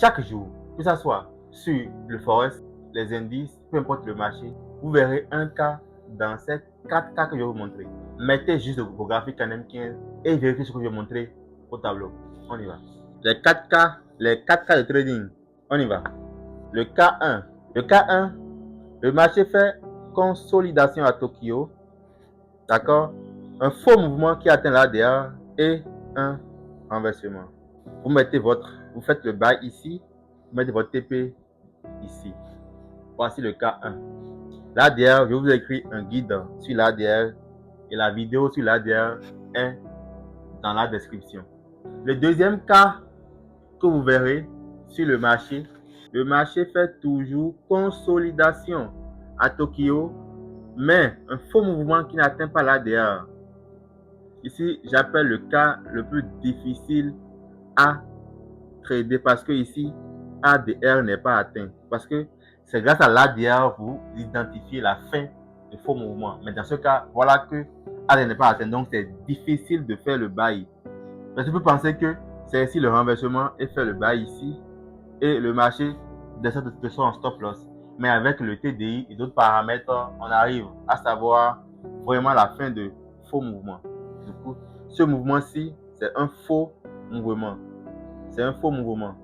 chaque jour, que ce soit sur le forex, les indices, peu importe le marché, vous verrez un cas dans ces 4 cas que je vais vous montrer. Mettez juste vos graphiques en M15 et vérifiez ce que je vais montrer au tableau. On y va. Les 4 cas de trading. On y va. Le cas 1. Le cas 1, le marché fait consolidation à Tokyo. D'accord? Un faux mouvement qui atteint l'ADR et un renversement. Vous faites le buy ici, vous mettez votre TP ici. Voici le cas 1. L'ADR, je vous ai écrit un guide sur l'ADR et la vidéo sur l'ADR est dans la description. Le deuxième cas que vous verrez sur le marché fait toujours consolidation à Tokyo, mais un faux mouvement qui n'atteint pas l'ADR. Ici, j'appelle le cas le plus difficile à trader parce que ici, ADR n'est pas atteint. Parce que c'est grâce à l'ADR vous identifiez la fin du faux mouvement. Mais dans ce cas, voilà que ADR n'est pas atteint. Donc, c'est difficile de faire le buy. Parce que vous pensez que c'est ici le renversement et faire le buy ici. Et le marché descend de son stop loss. Mais avec le TDI et d'autres paramètres, on arrive à savoir vraiment la fin de faux mouvement. Du coup, ce mouvement-ci, c'est un faux mouvement. C'est un faux mouvement.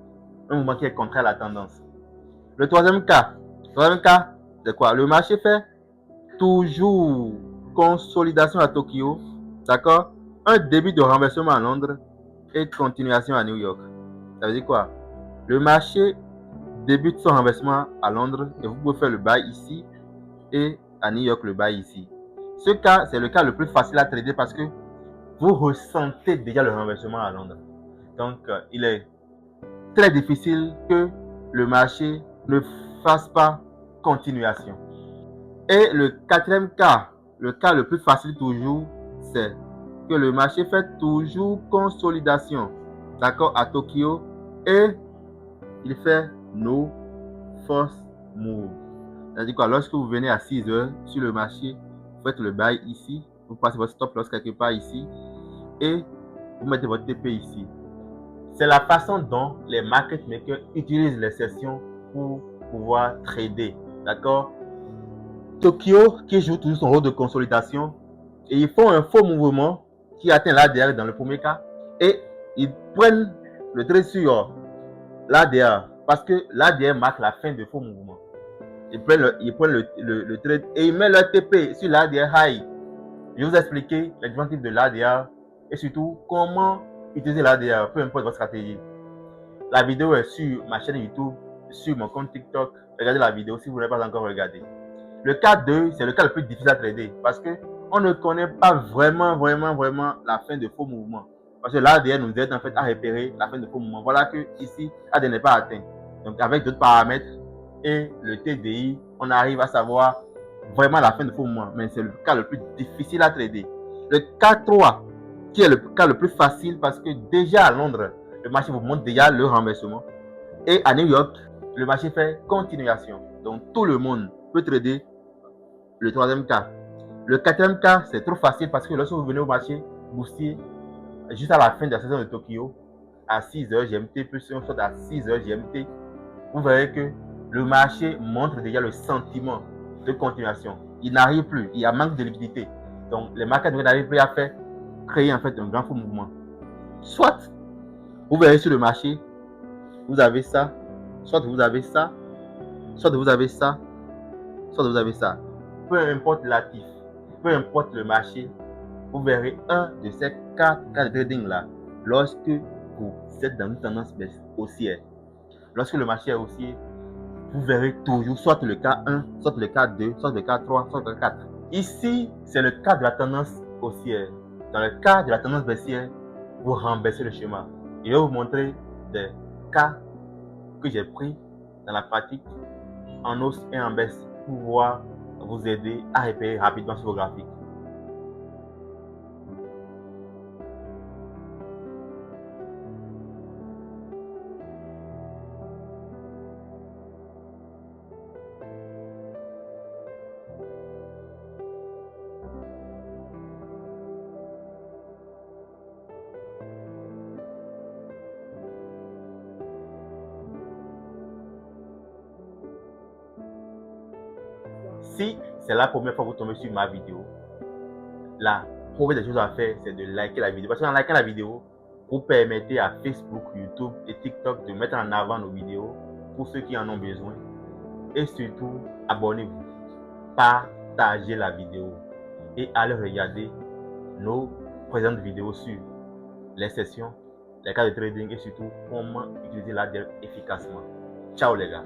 Un mouvement qui est contraire à la tendance. Le troisième cas, c'est quoi? Le marché fait toujours consolidation à Tokyo, d'accord? Un début de renversement à Londres et continuation à New York. Ça veut dire quoi? Le marché débute son renversement à Londres et vous pouvez faire le buy ici et à New York le buy ici. Ce cas, c'est le cas le plus facile à trader parce que vous ressentez déjà le renversement à Londres. Donc, il est très difficile que le marché ne fasse pas continuation. Et le quatrième cas, le cas le plus facile toujours, c'est que le marché fait toujours consolidation, d'accord, à Tokyo et il fait no force move. C'est-à-dire quoi, lorsque vous venez à 6 heures sur le marché, vous faites le buy ici, vous passez votre stop loss quelque part ici et vous mettez votre TP ici. C'est la façon dont les market makers utilisent les sessions pour pouvoir trader. D'accord? Tokyo qui joue toujours son rôle de consolidation et ils font un faux mouvement qui atteint l'ADR dans le premier cas et ils prennent le trade sur l'ADR parce que l'ADR marque la fin du faux mouvement. Ils prennent le trade et ils mettent leur TP sur l'ADR high. Je vais vous expliquer les différents types de l'ADR et surtout comment utiliser l'ADR, peu importe votre stratégie. La vidéo est sur ma chaîne YouTube, sur mon compte TikTok. Regardez la vidéo si vous ne l'avez pas encore regardé. Le cas 2, c'est le cas le plus difficile à trader parce qu'on ne connaît pas vraiment la fin de faux mouvements. Parce que l'ADR nous aide en fait à repérer la fin de faux mouvements. Voilà que ici, l'ADR n'est pas atteint. Donc avec d'autres paramètres et le TDI, on arrive à savoir vraiment la fin de faux mouvements. Mais c'est le cas le plus difficile à trader. Le cas 3, qui est le cas le plus facile parce que déjà à Londres, le marché vous montre déjà le renversement. Et à New York, le marché fait continuation. Donc tout le monde peut trader le troisième cas. Le quatrième cas, c'est trop facile parce que lorsque vous venez au marché boursier, juste à la fin de la saison de Tokyo, à 6h GMT, plus soit à 6h GMT, vous verrez que le marché montre déjà le sentiment de continuation. Il n'arrive plus, il y a manque de liquidité. Donc les markets n'arrivent plus à créer en fait un grand faux mouvement. Soit vous verrez sur le marché, vous avez ça, soit vous avez ça, soit vous avez ça, soit vous avez ça. Peu importe l'actif, peu importe le marché, vous verrez un de ces 4 cas de trading là lorsque vous êtes dans une tendance haussière. Lorsque le marché est haussier, vous verrez toujours soit le cas 1, soit le cas 2, soit le cas 3, soit le cas 4. Ici, c'est le cas de la tendance haussière. Dans le cas de la tendance baissière, vous renversez le schéma. Je vais vous montrer des cas que j'ai pris dans la pratique en hausse et en baisse pour pouvoir vous aider à repérer rapidement sur vos graphiques. Si c'est la première fois que vous tombez sur ma vidéo, la première des choses à faire, c'est de liker la vidéo. Parce qu'en likant la vidéo, vous permettez à Facebook, YouTube et TikTok de mettre en avant nos vidéos pour ceux qui en ont besoin. Et surtout, abonnez-vous, partagez la vidéo et allez regarder nos présentes vidéos sur les sessions, les cas de trading et surtout comment utiliser la DER efficacement. Ciao les gars.